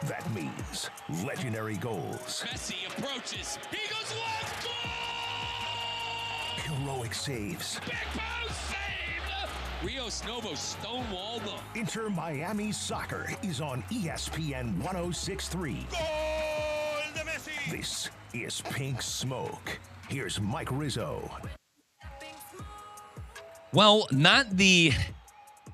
That means legendary goals. Messi approaches. He goes left. Goal! Heroic saves. Back post saved. Rios Novo stonewalled them. Inter Miami Soccer is on ESPN 106.3. Goal de Messi. This is Pink Smoke. Here's Mike Rizzo. Well, not the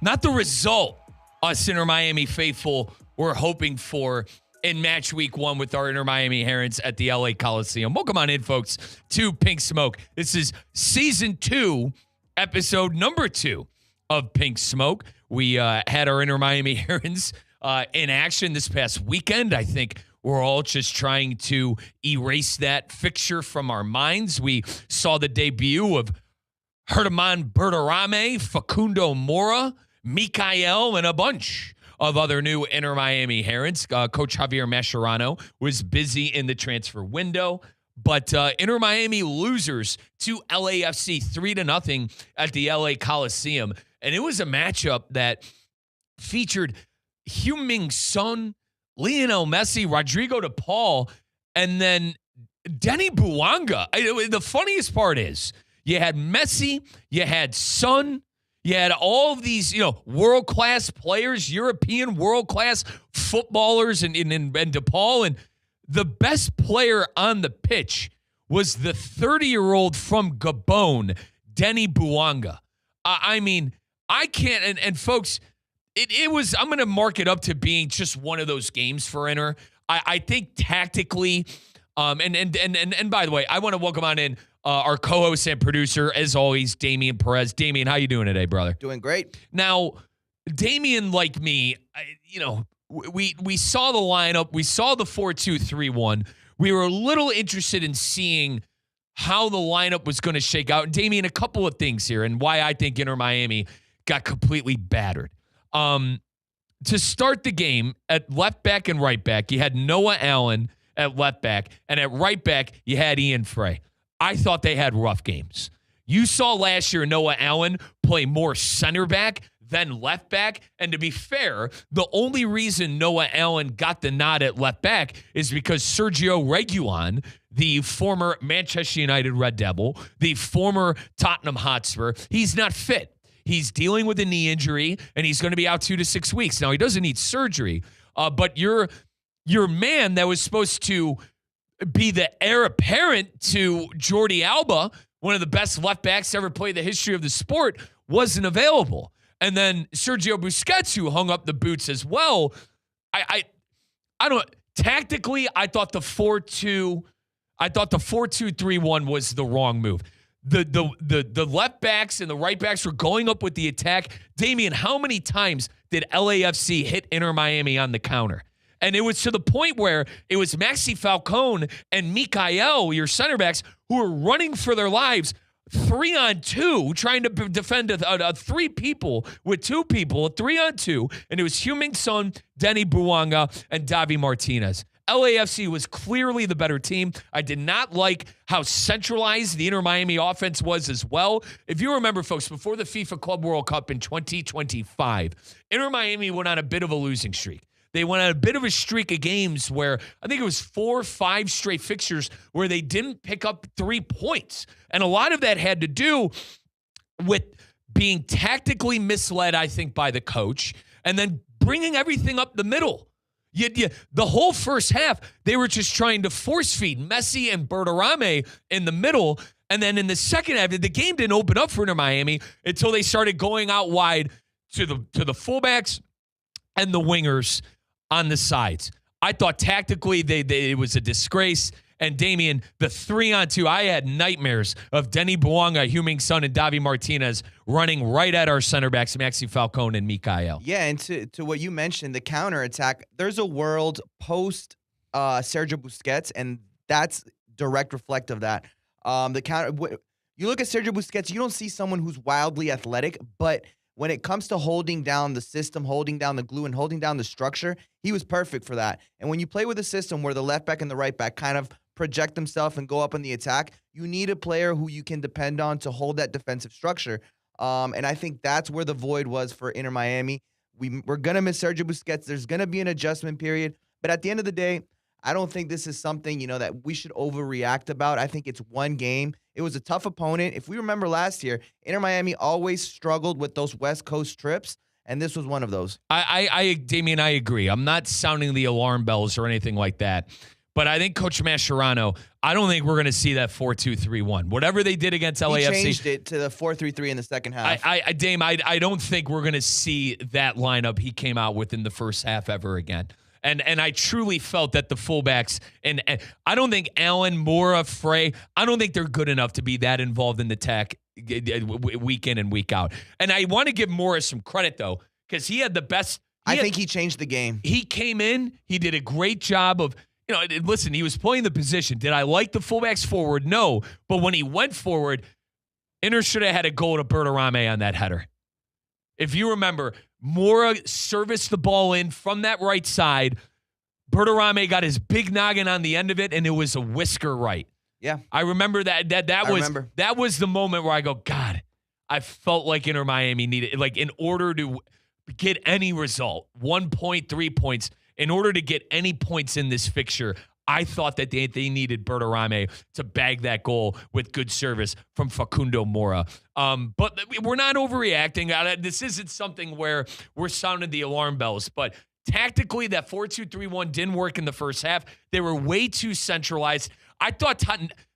result us Inter Miami faithful were hoping for in match week 1 with our Inter Miami Herons at the LA Coliseum. Welcome on in, folks, to Pink Smoke. This is season 2, episode number 2 of Pink Smoke. We had our Inter Miami Herons in action this past weekend. I think we're all just trying to erase that fixture from our minds. We saw the debut of Herman Berterame, Facundo Mora, Mikael, and a bunch of other new Inter Miami Herons. Coach Javier Mascherano was busy in the transfer window, but Inter Miami losers to LAFC 3-0 at the LA Coliseum. And it was a matchup that featured Heung-min Son, Lionel Messi, Rodrigo de Paul, and then Denny Bouanga. The funniest part is you had Messi, you had Son, you had all of these, world-class players, European world-class footballers, and DePaul. And the best player on the pitch was the 30-year-old from Gabon, Denny Bouanga. I can't, and folks, it was, I'm going to mark it up to being just one of those games for Inter. I think tactically, and by the way, I want to welcome on in our co-host and producer, as always, Damian Perez. Damian, how you doing today, brother? Doing great. Now, Damian, like me, we saw the lineup. We saw the 4-2-3-1. We were a little interested in seeing how the lineup was going to shake out. And Damian, a couple of things here and why I think Inter Miami got completely battered. To start the game, at left back and right back, you had Noah Allen at left back, and at right back, you had Ian Frey. I thought they had rough games. You saw last year Noah Allen play more center back than left back, and to be fair, the only reason Noah Allen got the nod at left back is because Sergio Reguilon, the former Manchester United Red Devil, the former Tottenham Hotspur, he's not fit. He's dealing with a knee injury, and he's going to be out 2 to 6 weeks. Now, he doesn't need surgery, but your man that was supposed to be the heir apparent to Jordi Alba, one of the best left backs to ever play the history of the sport, wasn't available. And then Sergio Busquets, who hung up the boots as well. I don't tactically, I thought the 4-2-3-1 was the wrong move. The left backs and the right backs were going up with the attack. Damian, how many times did LAFC hit Inter Miami on the counter? And it was to the point where it was Maxi Falcone and Mikael, your center backs, who were running for their lives 3-on-2, trying to defend a 3 people with 2 people, a 3-on-2. And it was Heung-min Son, Denny Bouanga, and Davi Martinez. LAFC was clearly the better team. I did not like how centralized the Inter Miami offense was as well. If you remember, folks, before the FIFA Club World Cup in 2025, Inter Miami went on a bit of a losing streak. They went on a bit of a streak of games where I think it was 4 or 5 straight fixtures where they didn't pick up 3 points. And a lot of that had to do with being tactically misled, I think, by the coach, and then bringing everything up the middle. The whole first half, they were just trying to force feed Messi and Berterame in the middle. And then in the second half, the game didn't open up for Inter Miami until they started going out wide to the fullbacks and the wingers on the sides. I thought tactically it was a disgrace. And Damian, the 3-on-2, I had nightmares of Denny Bouanga, Heung-min Son, and Davi Martinez running right at our center backs, Maxi Falcone and Mikael. Yeah, and to what you mentioned, the counterattack, there's a world post Sergio Busquets, and that's direct reflect of that. You look at Sergio Busquets, you don't see someone who's wildly athletic, but when it comes to holding down the system, holding down the glue, and holding down the structure, he was perfect for that. And when you play with a system where the left back and the right back kind of project themselves and go up on the attack, you need a player who you can depend on to hold that defensive structure. And I think that's where the void was for Inter Miami. We're going to miss Sergio Busquets. There's going to be an adjustment period. But at the end of the day, I don't think this is something, that we should overreact about. I think it's one game. It was a tough opponent. If we remember last year, Inter Miami always struggled with those West Coast trips, and this was one of those. Damian, I agree. I'm not sounding the alarm bells or anything like that. But I think Coach Mascherano, I don't think we're going to see that 4-2-3-1. Whatever they did against LAFC. He changed it to the 4-3-3 in the second half. Dame, I don't think we're going to see that lineup he came out with in the first half ever again. And I truly felt that the fullbacks, and I don't think Allen, Mora, Frey, I don't think they're good enough to be that involved in the tech week in and week out. And I want to give Mora some credit, though, because he had the best. I think he changed the game. He came in, he did a great job of, listen, he was playing the position. Did I like the fullbacks forward? No. But when he went forward, Inter should have had a goal to Berterame on that header. If you remember, Mora serviced the ball in from that right side. Berterame got his big noggin on the end of it, and it was a whisker right. Yeah. I remember that was the moment where I go, God, I felt like Inter Miami needed, like, in order to get any result, 1 point, 3 points, in order to get any points in this fixture, I thought that they needed Berterame to bag that goal with good service from Facundo Mora. But we're not overreacting. This isn't something where we're sounding the alarm bells. But tactically, that 4-2-3-1 didn't work in the first half. They were way too centralized. I thought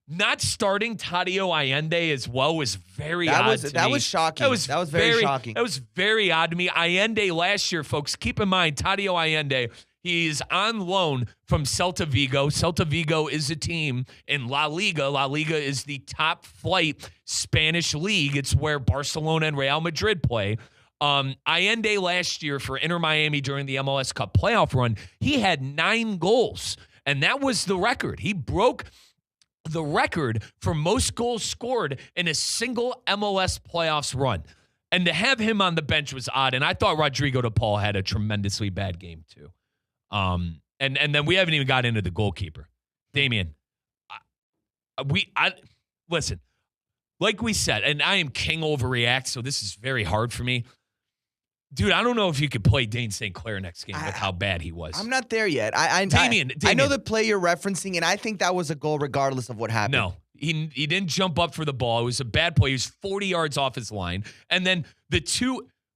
not starting Tadio Allende as well was very odd to me. That was shocking. That was very shocking. That was very odd to me. Allende last year, folks, keep in mind, Tadio Allende, he's on loan from Celta Vigo. Celta Vigo is a team in La Liga. La Liga is the top flight Spanish league. It's where Barcelona and Real Madrid play. Allende last year for Inter Miami during the MLS Cup playoff run, he had 9 goals, and that was the record. He broke the record for most goals scored in a single MLS playoffs run. And to have him on the bench was odd, and I thought Rodrigo de Paul had a tremendously bad game too. And then we haven't even got into the goalkeeper. Damian, listen, like we said, and I am king overreact, so this is very hard for me. Dude, I don't know if you could play Dane St. Clair next game with how bad he was. I'm not there yet. Damian. I know the play you're referencing, and I think that was a goal regardless of what happened. No, he didn't jump up for the ball. It was a bad play. He was 40 yards off his line. And then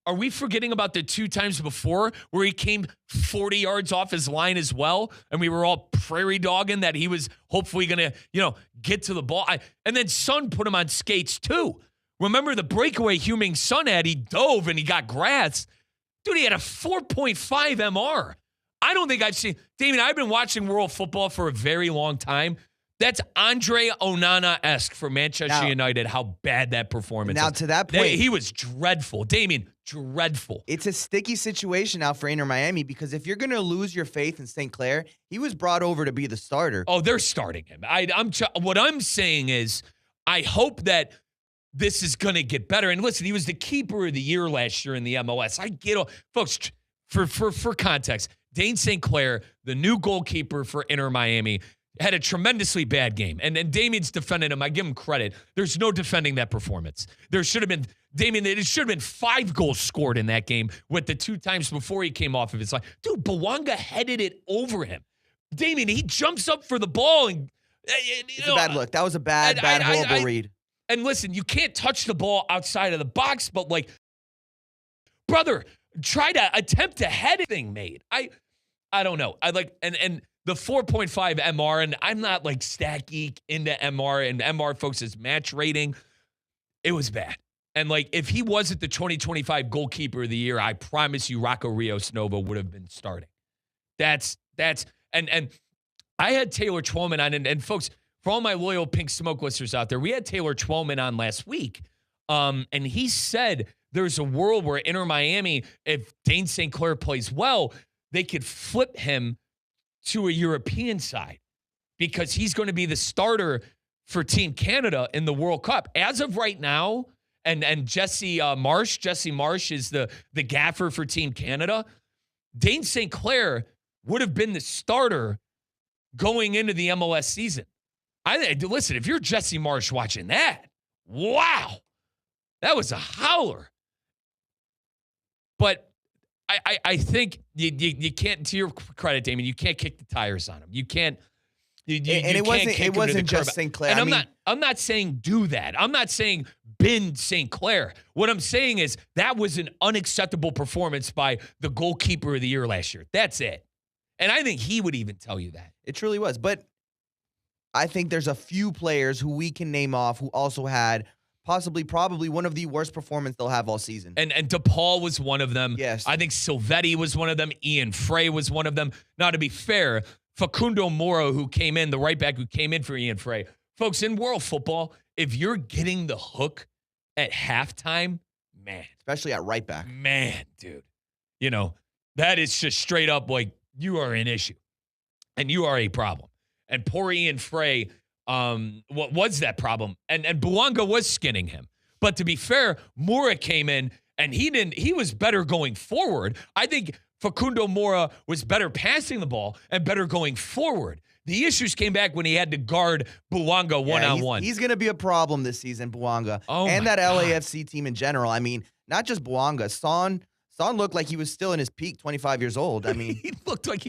are we forgetting about the 2 times before where he came 40 yards off his line as well? And we were all prairie dogging that he was hopefully going to, get to the ball. And then Son put him on skates too. Remember the breakaway Heung-min Son had? He dove and he got grass. Dude, he had a 4.5 MR. I don't think I've seen... Damien, I've been watching world football for a very long time. That's Andre Onana-esque for Manchester United, how bad that performance is. Now, to that point... He was dreadful. Damien, dreadful. It's a sticky situation now for Inter Miami because if you're going to lose your faith in St. Clair, he was brought over to be the starter. Oh, they're starting him. What I'm saying is I hope that this is going to get better. And listen, he was the keeper of the year last year in the MLS. I get all, folks, for context, Dane St. Clair, the new goalkeeper for Inter Miami, had a tremendously bad game. And Damien's defending him. I give him credit. There's no defending that performance. There should have been, Damien, it should have been 5 goals scored in that game with the 2 times before he came off of his line. Dude, Bouanga headed it over him. Damien, he jumps up for the ball. And it's a bad look. That was a bad, horrible read. And listen, you can't touch the ball outside of the box, but brother, try to attempt a head thing made. I don't know. I like, and the 4.5 MR, and I'm not like stat geek into MR, and MR folks is match rating. It was bad. And if he wasn't the 2025 goalkeeper of the year, I promise you Rocco Rios Nova would have been starting. And I had Taylor Twellman on, and folks, for all my loyal Pink Smoke listeners out there, we had Taylor Twellman on last week, and he said there's a world where Inter Miami, if Dane St. Clair plays well, they could flip him to a European side because he's going to be the starter for Team Canada in the World Cup. As of right now, and Jesse Marsh is the gaffer for Team Canada, Dane St. Clair would have been the starter going into the MLS season. Listen, if you're Jesse Marsh watching that, wow, that was a howler. But I think you can't, to your credit, Damon, you can't kick the tires on him. You can't. It wasn't just St. Clair. And I'm not saying do that. I'm not saying bend St. Clair. What I'm saying is that was an unacceptable performance by the goalkeeper of the year last year. That's it. And I think he would even tell you that. It truly was. But I think there's a few players who we can name off who also had probably one of the worst performances they'll have all season. And DePaul was one of them. Yes. I think Silvetti was one of them. Ian Frey was one of them. Now, to be fair, Facundo Moro, who came in, the right back who came in for Ian Frey. Folks, in world football, if you're getting the hook at halftime, man. Especially at right back. Man, dude. You know, that is just straight up like you are an issue. And you are a problem. And poor Ian Frey, what was that problem? And Bouanga was skinning him. But to be fair, Mora came in and he was better going forward. I think Facundo Mora was better passing the ball and better going forward. The issues came back when he had to guard Bouanga one-on-one. He's going to be a problem this season, Bouanga. Oh and that God. LAFC team in general. I mean, not just Bouanga. Son looked like he was still in his peak, 25 years old. I mean, He looked like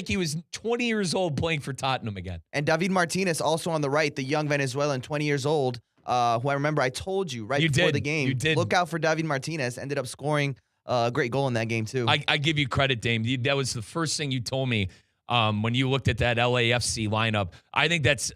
he was 20 years old playing for Tottenham again. And David Martinez also on the right, the young Venezuelan, 20 years old, who I remember I told you before the game. You did. Look out for David Martinez. Ended up scoring a great goal in that game, too. I give you credit, Dame. That was the first thing you told me when you looked at that LAFC lineup. I think that's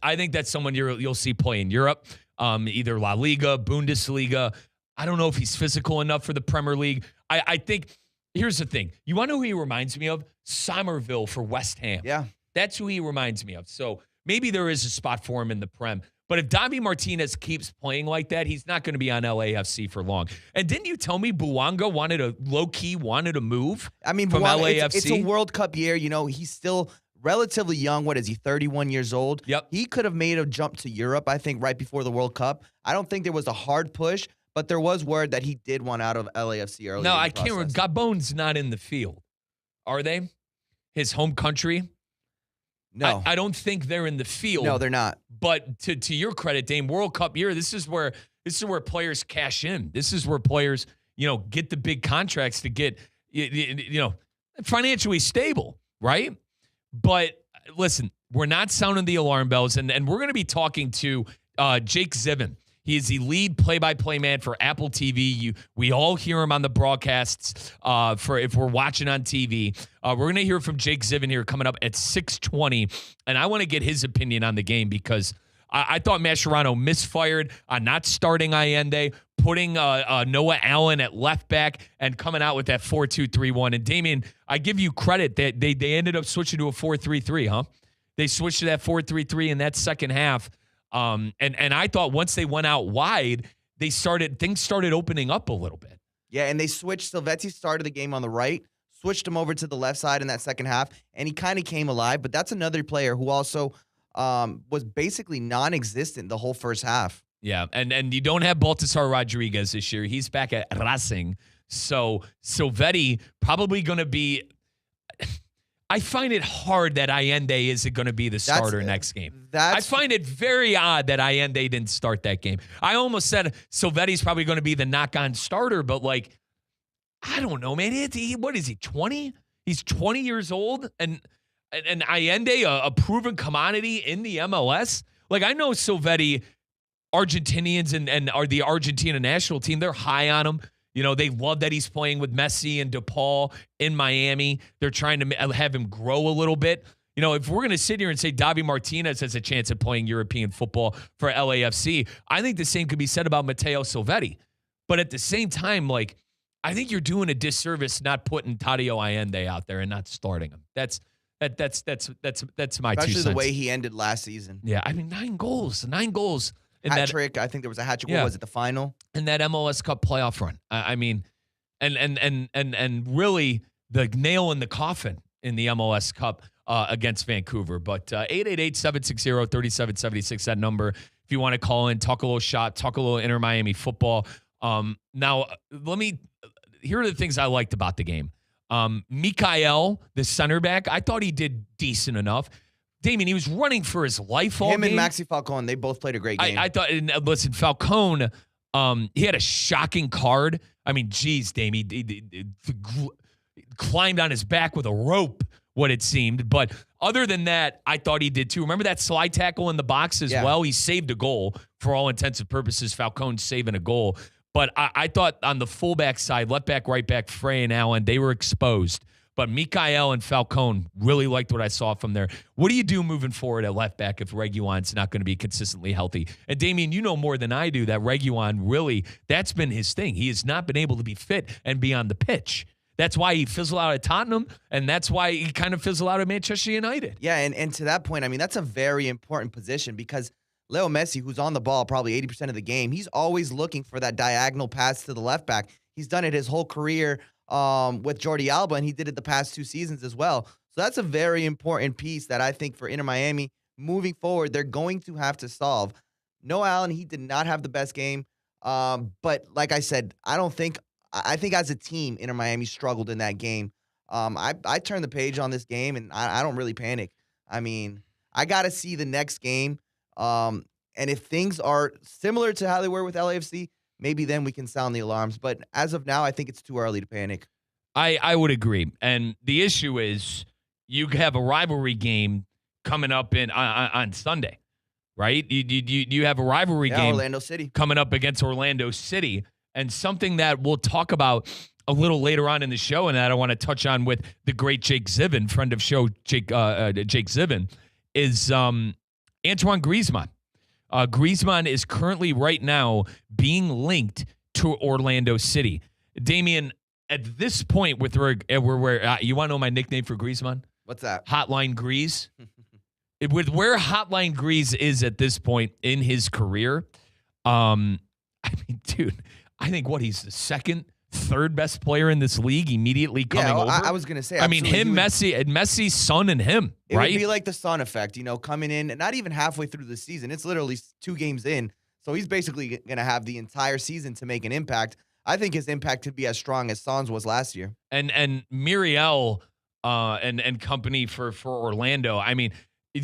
someone you'll see play in Europe, either La Liga, Bundesliga. I don't know if he's physical enough for the Premier League. I think, here's the thing. You want to know who he reminds me of? Somerville for West Ham. Yeah. That's who he reminds me of. So maybe there is a spot for him in the Prem. But if Davi Martinez keeps playing like that, he's not going to be on LAFC for long. And didn't you tell me Bouanga wanted a move? I mean, from Bouanga, LAFC? it's a World Cup year. You know, he's still relatively young. What is he, 31 years old? Yep. He could have made a jump to Europe, I think, right before the World Cup. I don't think there was a hard push, but there was word that he did want out of LAFC earlier. No, in the I can't remember. process. Gabon's not in the field. Are they? His home country? No. I don't think they're in the field. No, they're not. But to your credit, Dame, World Cup year, this is where players cash in. This is where players, get the big contracts to get, financially stable, right? But listen, we're not sounding the alarm bells, and we're going to be talking to Jake Zivin. He is the lead play-by-play man for Apple TV. We all hear him on the broadcasts for if we're watching on TV. We're going to hear from Jake Zivin here coming up at 6:20, and I want to get his opinion on the game because I thought Mascherano misfired on not starting Allende, putting Noah Allen at left back, and coming out with that 4-2-3-1. And Damian, I give you credit that they ended up switching to a 4-3-3, huh? They switched to that 4-3-3 in that second half. And I thought once they went out wide, things started opening up a little bit. Yeah, and they switched. Silvetti started the game on the right, switched him over to the left side in that second half, and he kind of came alive. But that's another player who also was basically non-existent the whole first half. Yeah, and you don't have Baltasar Rodriguez this year. He's back at Racing. So Silvetti probably going to be – I find it hard that Allende isn't going to be the starter next game. I find it very odd that Allende didn't start that game. I almost said Silvetti's probably going to be the knock-on starter, but, I don't know, man. What is he, 20? He's 20 years old, and Allende, a proven commodity in the MLS? I know Silvetti, Argentinians and are the Argentina national team, they're high on him. They love that he's playing with Messi and DePaul in Miami. They're trying to have him grow a little bit. If we're going to sit here and say Davi Martinez has a chance at playing European football for LAFC, I think the same could be said about Matteo Silvetti. But at the same time, I think you're doing a disservice not putting Tadio Allende out there and not starting him. That's my 2 cents. Especially the way he ended last season. Yeah, I mean, 9 goals. Hat trick. I think there was a hat trick. What was it, the final? In that MLS Cup playoff run. I mean, and really the nail in the coffin in the MLS Cup against Vancouver. But 888-760-3776, that number. If you want to call in, talk a little shop, talk a little Inter Miami football. Now, here are the things I liked about the game. Mikael, the center back, I thought he did decent enough. Damien, he was running for his life all game. Him and Maxi Falcone, they both played a great game. I thought, listen, Falcone, he had a shocking card I mean, geez, Damie, he climbed on his back with a rope, what it seemed. But other than that, I thought he did too. Remember that slide tackle in the box as well? He saved a goal. For all intents and purposes, Falcone saving a goal. But I thought on the fullback side, left back, right back, Frey and Allen, they were exposed. But Mikael and Falcone really liked what I saw from there. What do you do moving forward at left back if Reguilon's not going to be consistently healthy? And Damien, you know more than I do that Reguilon really, that's been his thing. He has not been able to be fit and be on the pitch. That's why he fizzled out at Tottenham, and that's why he kind of fizzled out at Manchester United. Yeah, and to that point, I mean, that's a very important position because Leo Messi, who's on the ball probably 80% of the game, he's always looking for that diagonal pass to the left back. He's done it his whole career with Jordi Alba, and he did it the past 2 seasons as well. So that's a very important piece that I think for Inter Miami moving forward, they're going to have to solve. Noah Allen, he did not have the best game. But like I said, I think as a team, Inter Miami struggled in that game. I turned the page on this game, and I don't really panic. I mean, I got to see the next game. And if things are similar to how they were with LAFC, maybe then we can sound the alarms. But as of now, I think it's too early to panic. I would agree. And the issue is you have a rivalry game coming up on Sunday, right? You have a rivalry game Orlando City coming up against Orlando City. And something that we'll talk about a little later on in the show, and that I want to touch on with the great Jake Ziven, friend of show Jake Ziven, is Antoine Griezmann. Griezmann is currently right now being linked to Orlando City. Damien, at this point, you want to know my nickname for Griezmann? What's that? Hotline Grease. With where Hotline Grease is at this point in his career, I mean, dude, I think he's the second, third best player in this league immediately coming over. I was going to say, I mean, Messi's son and him, it right? It would be like the Son effect, coming in, not even halfway through the season. It's literally 2 games in. So he's basically going to have the entire season to make an impact. I think his impact could be as strong as Son's was last year. And Muriel and company for Orlando. I mean,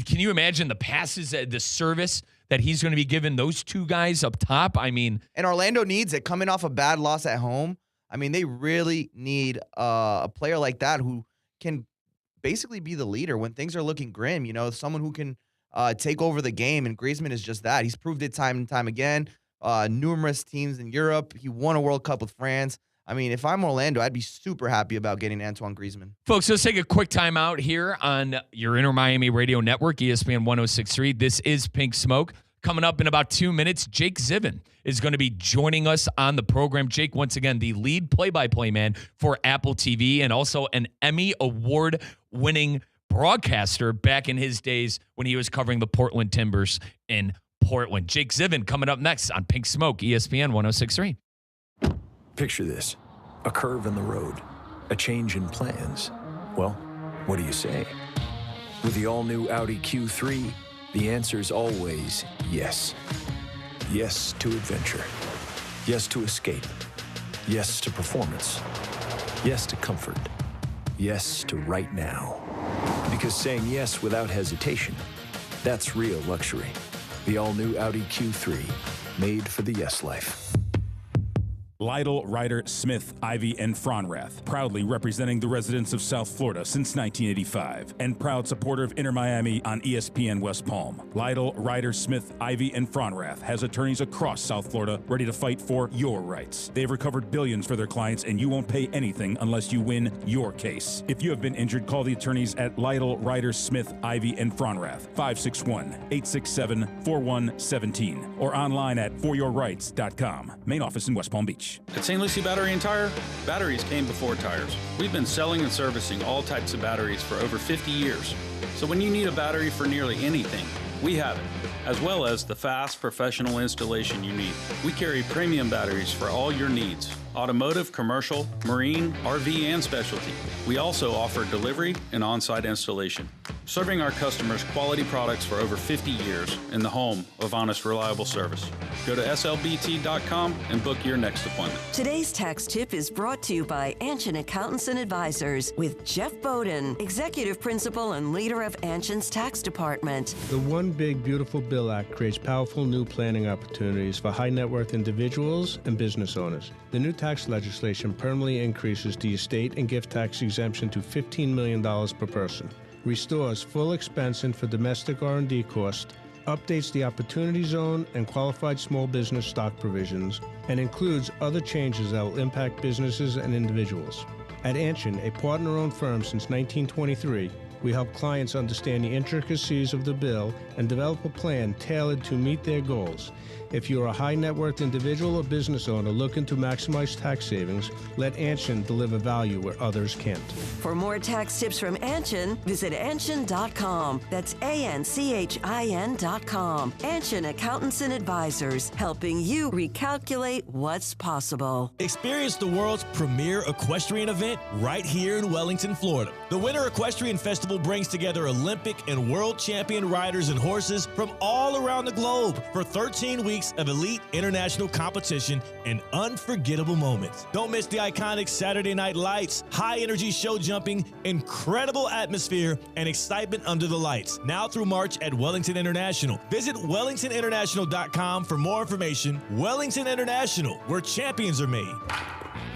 can you imagine the passes, the service that he's going to be giving those 2 guys up top? I mean, and Orlando needs it coming off a bad loss at home. I mean, they really need a player like that who can basically be the leader when things are looking grim. Someone who can take over the game, and Griezmann is just that. He's proved it time and time again. Numerous teams in Europe. He won a World Cup with France. I mean, if I'm Orlando, I'd be super happy about getting Antoine Griezmann. Folks, let's take a quick time out here on your Inter Miami Radio Network, ESPN 106.3. This is Pink Smoke. Coming up in about 2 minutes, Jake Ziven is going to be joining us on the program. Jake, once again, the lead play-by-play man for Apple TV and also an Emmy Award-winning broadcaster back in his days when he was covering the Portland Timbers in Portland. Jake Ziven coming up next on Pink Smoke, ESPN 106.3. Picture this, a curve in the road, a change in plans. Well, what do you say? With the all-new Audi Q3, the answer's always yes. Yes to adventure. Yes to escape. Yes to performance. Yes to comfort. Yes to right now. Because saying yes without hesitation, that's real luxury. The all-new Audi Q3, made for the yes life. Lytle, Ryder, Smith, Ivy, and Fronrath, proudly representing the residents of South Florida since 1985, and proud supporter of Inter Miami on ESPN West Palm. Lytle, Ryder, Smith, Ivy, and Fronrath has attorneys across South Florida ready to fight for your rights. They've recovered billions for their clients, and you won't pay anything unless you win your case. If you have been injured, call the attorneys at Lytle, Ryder, Smith, Ivy, and Fronrath, 561-867-4117, or online at foryourrights.com. Main office in West Palm Beach. At St. Lucie Battery and Tire, batteries came before tires. We've been selling and servicing all types of batteries for over 50 years. So when you need a battery for nearly anything, we have it, as well as the fast professional installation you need. We carry premium batteries for all your needs: automotive, commercial, marine, RV, and specialty. We also offer delivery and on-site installation. serving our customers quality products for over 50 years in the home of honest, reliable service. Go to slbt.com and book your next appointment. Today's tax tip is brought to you by Anshin Accountants and Advisors with Jeff Bowden, Executive Principal and leader of Anshin's Tax Department. The One Big Beautiful Bill Act creates powerful new planning opportunities for high net worth individuals and business owners. The new tax legislation permanently increases the estate and gift tax exemption to $15 million per person, restores full expensing for domestic R&D costs, updates the Opportunity Zone and qualified small business stock provisions, and includes other changes that will impact businesses and individuals. At Anshin, a partner-owned firm since 1923, we help clients understand the intricacies of the bill and develop a plan tailored to meet their goals. If you're a high net worth individual or business owner looking to maximize tax savings, let Anshin deliver value where others can't. For more tax tips from Anshin, visit Anshin.com. That's ANCHIN.com. Anshin Accountants and Advisors, helping you recalculate what's possible. Experience the world's premier equestrian event right here in Wellington, Florida. The Winter Equestrian Festival brings together Olympic and world champion riders and horses from all around the globe for 13 weeks of elite international competition and unforgettable moments. Don't miss the iconic Saturday Night Lights, high-energy show jumping, incredible atmosphere, and excitement under the lights. Now through March at Wellington International. Visit wellingtoninternational.com for more information. Wellington International, where champions are made.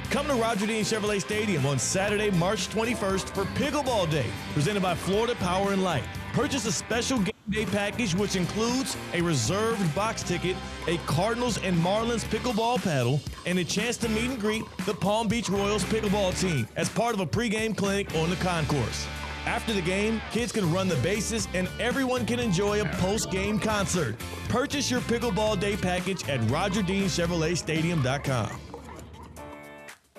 Come to Roger Dean Chevrolet Stadium on Saturday, March 21st for Pickleball Day, presented by Florida Power and Light. Purchase a special game day package which includes a reserved box ticket, a Cardinals and Marlins pickleball paddle, and a chance to meet and greet the Palm Beach Royals pickleball team as part of a pregame clinic on the concourse. After the game, kids can run the bases and everyone can enjoy a post-game concert. Purchase your Pickleball Day package at RogerDeanChevroletStadium.com.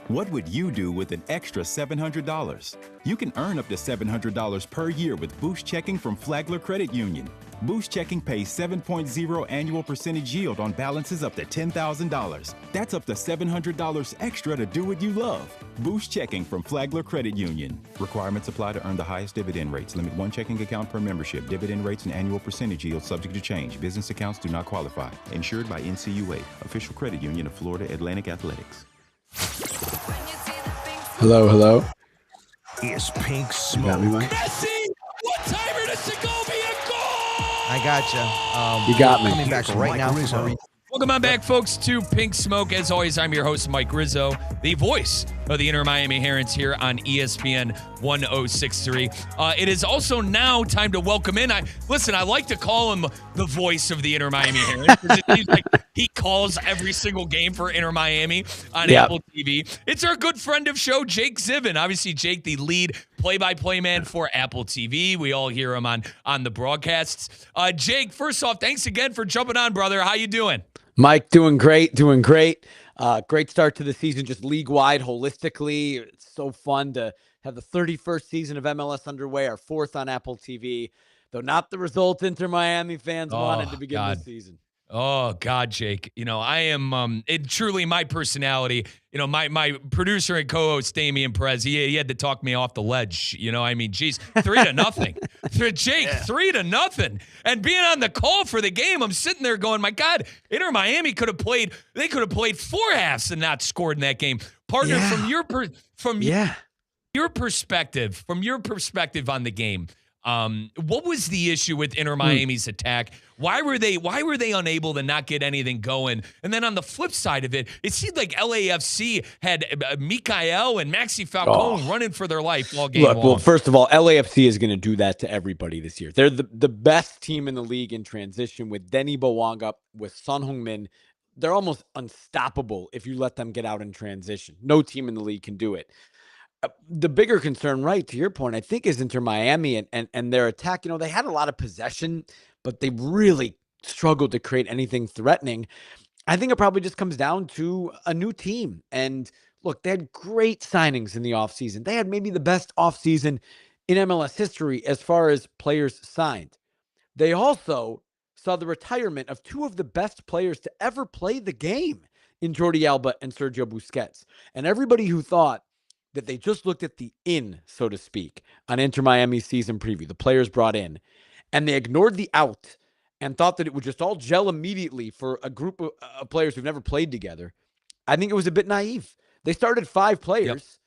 What would you do with an extra $700? You can earn up to $700 per year with Boost Checking from Flagler Credit Union. Boost Checking pays 7.0 annual percentage yield on balances up to $10,000. That's up to $700 extra to do what you love. Boost Checking from Flagler Credit Union. Requirements apply to earn the highest dividend rates. Limit one checking account per membership. Dividend rates and annual percentage yield subject to change. Business accounts do not qualify. Insured by NCUA, official credit union of Florida Atlantic Athletics. Hello, hello. Is Pink You got me, Smoke. Mike? Messi! What timer does it go be a goal? I gotcha. You got me. Coming back Here's right Mike now Rizzo. from a Welcome on back, folks, to Pink Smoke. As always, I'm your host, Mike Rizzo, the voice of the Inter Miami Herons here on ESPN 1063. It is also now time to welcome in. I like to call him the voice of the Inter Miami Herons because it seems like he calls every single game for Inter Miami on Apple TV. It's our good friend of show, Jake Zivin. Obviously, Jake, the lead play-by-play man for Apple TV. We all hear him on the broadcasts. Jake, first off, thanks again for jumping on, brother. How you doing? Mike, doing great. Great start to the season, just league-wide, holistically. It's so fun to have the 31st season of MLS underway, our fourth on Apple TV, though not the result Inter Miami fans wanted to begin the season. Oh, God, Jake. I am truly my personality. My producer and co-host, Damian Perez, he had to talk me off the ledge. Geez, 3-0. Jake, 3-0. And being on the call for the game, I'm sitting there going, my God, Inter Miami could have played 4 halves and not scored in that game. Partner, from your perspective on the game, what was the issue with Inter Miami's attack? Why were they unable to not get anything going? And then on the flip side of it, it seemed like LAFC had Mikael and Maxi Falcone running for their life all game long. Well, first of all, LAFC is going to do that to everybody this year. They're the best team in the league in transition with Denny Bowanga, with Son Heung-min. They're almost unstoppable if you let them get out in transition. No team in the league can do it. The bigger concern, right, to your point, I think, is Inter Miami and their attack. They had a lot of possession, but they really struggled to create anything threatening. I think it probably just comes down to a new team. And look, they had great signings in the offseason. They had maybe the best offseason in MLS history as far as players signed. They also saw the retirement of two of the best players to ever play the game in Jordi Alba and Sergio Busquets. And everybody who thought that they just looked at the in, so to speak, on Inter Miami's season preview, the players brought in, and they ignored the out and thought that it would just all gel immediately for a group of players who've never played together, I think it was a bit naive. They started 5 players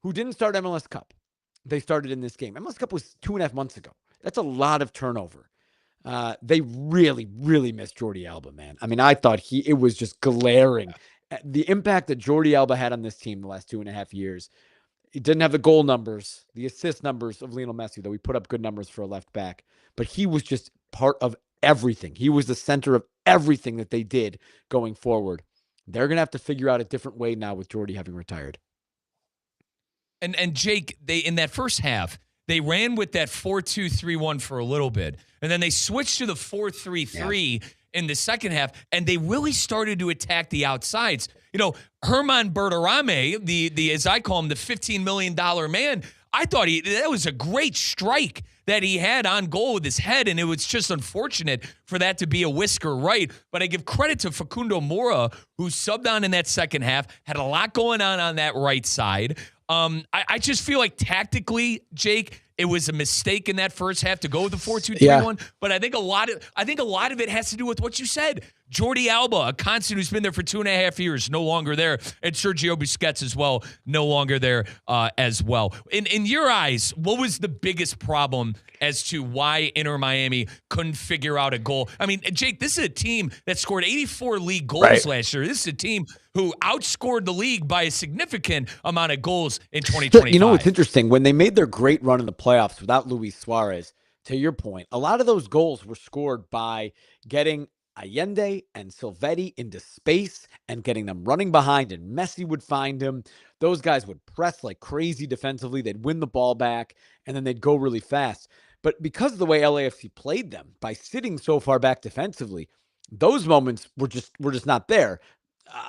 who didn't start MLS Cup. They started in this game. MLS Cup was 2.5 months ago. That's a lot of turnover. They really, really missed Jordi Alba, man. I mean, I thought it was just glaring. The impact that Jordi Alba had on this team the last 2.5 years. He didn't have the goal numbers, the assist numbers of Lionel Messi, though he put up good numbers for a left back. But he was just part of everything. He was the center of everything that they did going forward. They're going to have to figure out a different way now with Jordi having retired. And Jake, they in that first half, they ran with that 4-2-3-1 for a little bit. And then they switched to the 4-3-3 in the second half, and they really started to attack the outsides. You know, Herman Berterame, the as I call him, the $15 million man, I thought that was a great strike that he had on goal with his head, and it was just unfortunate for that to be a whisker right. But I give credit to Facundo Mora, who subbed on in that second half, had a lot going on that right side. I just feel like tactically, Jake, it was a mistake in that first half to go with the 4-2-3-1. But I think a lot of it has to do with what you said. Jordi Alba, a constant who's been there for 2.5 years, no longer there, and Sergio Busquets as well, no longer there as well. In your eyes, what was the biggest problem as to why Inter Miami couldn't figure out a goal? I mean, Jake, this is a team that scored 84 league goals last year. This is a team who outscored the league by a significant amount of goals in 2025. You know what's interesting? When they made their great run in the playoffs without Luis Suarez, to your point, a lot of those goals were scored by getting Allende and Silvetti into space and getting them running behind, and Messi would find him. Those guys would press like crazy defensively. They'd win the ball back, and then they'd go really fast. But because of the way LAFC played them, by sitting so far back defensively, those moments were just not there.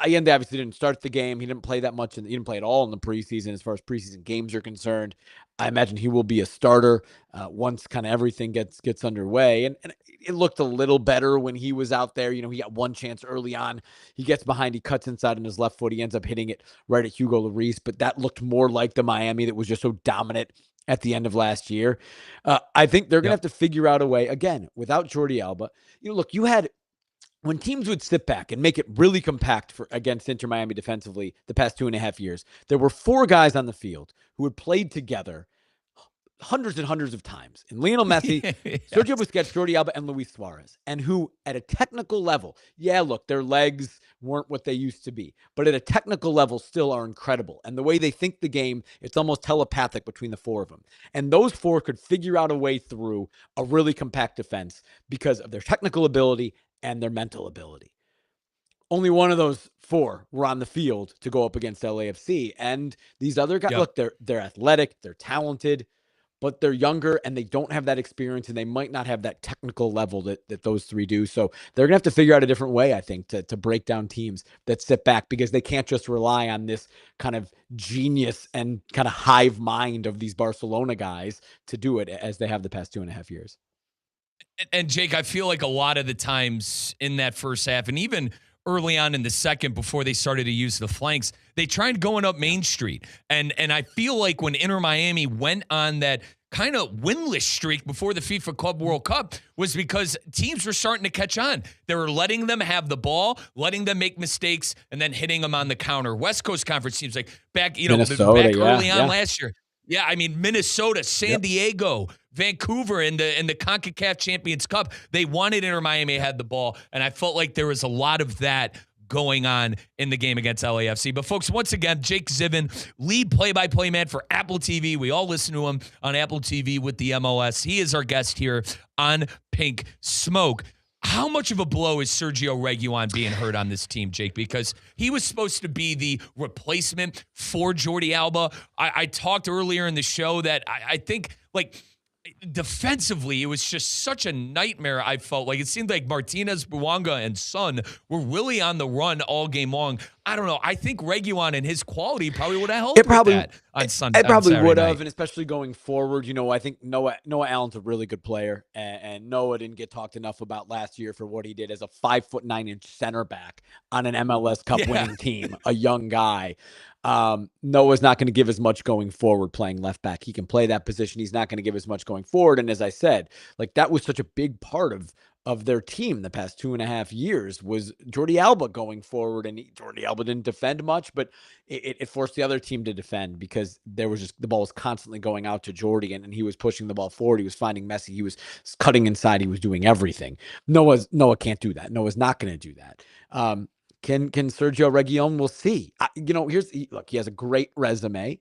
Allende obviously didn't start the game. He didn't play that much, and he didn't play at all in the preseason as far as preseason games are concerned. I imagine he will be a starter once kind of everything gets underway. And it looked a little better when he was out there. You know, he got one chance early on. He gets behind, he cuts inside on his left foot. He ends up hitting it right at Hugo Lloris. But that looked more like the Miami that was just so dominant at the end of last year. I think they're going to have to figure out a way, again, without Jordi Alba. You know, look, when teams would sit back and make it really compact against Inter Miami defensively the past 2.5 years, there were 4 guys on the field who had played together hundreds and hundreds of times. And Lionel Messi, Sergio Busquets, Jordi Alba, and Luis Suarez. And who, at a technical level, look, their legs weren't what they used to be. But at a technical level, still are incredible. And the way they think the game, it's almost telepathic between the 4 of them. And those 4 could figure out a way through a really compact defense because of their technical ability and their mental ability. Only one of those 4 were on the field to go up against LAFC. And these other guys, look, they're athletic, they're talented, but they're younger and they don't have that experience, and they might not have that technical level that those 3 do. So they're going to have to figure out a different way, I think, to break down teams that sit back, because they can't just rely on this kind of genius and kind of hive mind of these Barcelona guys to do it as they have the past 2.5 years. And Jake, I feel like a lot of the times in that first half, and even early on in the second, before they started to use the flanks, they tried going up Main Street. And I feel like when Inter Miami went on that kind of winless streak before the FIFA Club World Cup was because teams were starting to catch on. They were letting them have the ball, letting them make mistakes, and then hitting them on the counter. West Coast Conference teams like back early on last year. Yeah, I mean, Minnesota, San Diego, Vancouver in the CONCACAF Champions Cup, they wanted Inter Miami had the ball, and I felt like there was a lot of that going on in the game against LAFC. But folks, once again, Jake Zivin, lead play-by-play man for Apple TV. We all listen to him on Apple TV with the MLS. He is our guest here on Pink Smoke. How much of a blow is Sergio Reguilon being hurt on this team, Jake? Because he was supposed to be the replacement for Jordi Alba. I talked earlier in the show that I think, like, defensively, it was just such a nightmare. I felt like it seemed like Martinez, Bouanga, and Son were really on the run all game long. I don't know. I think Reguilon and his quality probably would have helped It probably with that on Sunday. It probably would have, night. and especially going forward. I think Noah Allen's a really good player, and Noah didn't get talked enough about last year for what he did as a 5'9" center back on an MLS Cup winning team, a young guy. Noah's not going to give as much going forward playing left back. He can play that position. He's not going to give as much going forward. And as I said, like that was such a big part of their team the past 2.5 years was Jordi Alba going forward. And Jordi Alba didn't defend much, but it forced the other team to defend because there was just the ball was constantly going out to Jordi and he was pushing the ball forward. He was finding Messi. He was cutting inside. He was doing everything. Noah can't do that. Noah's not going to do that. Can Sergio Reguilon? We'll see. He has a great resume.